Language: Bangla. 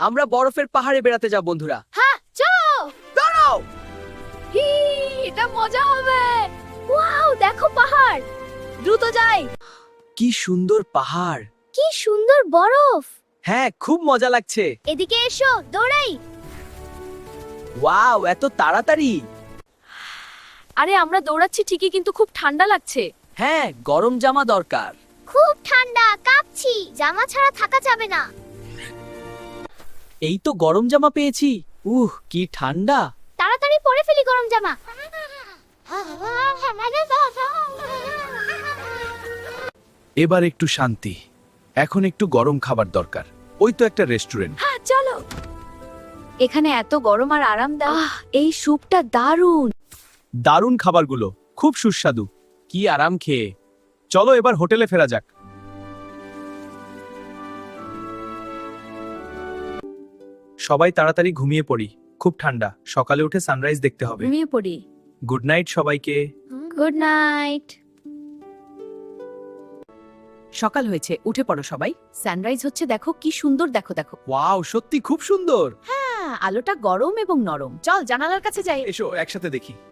আমরা বরফের পাহাড়ে বেড়াতে যাব বন্ধুরা। হ্যাঁ চলো। দাঁড়াও। হি, এটা মজা হবে। ওয়াও, দেখো পাহাড়। দ্রুত যাই। কি সুন্দর পাহাড়। কি সুন্দর বরফ। হ্যাঁ, খুব মজা লাগছে। এদিকে এসো, দৌড়াই। ওয়াও, এত তাড়াতাড়ি। আরে আমরা দৌড়াচ্ছি ঠিকই, কিন্তু খুব ঠান্ডা লাগছে। হ্যাঁ, গরম জামা দরকার। খুব ঠান্ডা, কাঁপছি। জামা ছাড়া থাকা যাবে না। এই তো গরম জামা পেয়েছি। কি ঠান্ডা। তাড়াতাড়ি পরে ফেলি গরম জামা। এবার একটু শান্তি। এখন একটু গরম খাবার দরকার। ওই তো একটা রেস্টুরেন্ট। হ্যাঁ চলো। এখানে এত গরম আর আরামদায়ক। এই স্যুপটা দারুণ। দারুণ খাবারগুলো, খুব সুস্বাদু। কি আরাম খেয়ে। চলো এবার হোটেলে ফেরা যাক। সবাই তাড়াতাড়ি ঘুমিয়ে পড়ি। খুব ঠান্ডা, সকালে উঠে সানরাইজ দেখতে হবে। ঘুমিয়ে পড়ি। গুড নাইট সবাইকে। Good night. সকাল হয়েছে, উঠে পড়ো সবাই। সানরাইজ হচ্ছে, দেখো কি সুন্দর, দেখো দেখো। ওয়াও, সত্যি খুব সুন্দর। হ্যাঁ, আলোটা গরম এবং নরম। চল জানালার কাছে যাই। এসো একসাথে দেখি।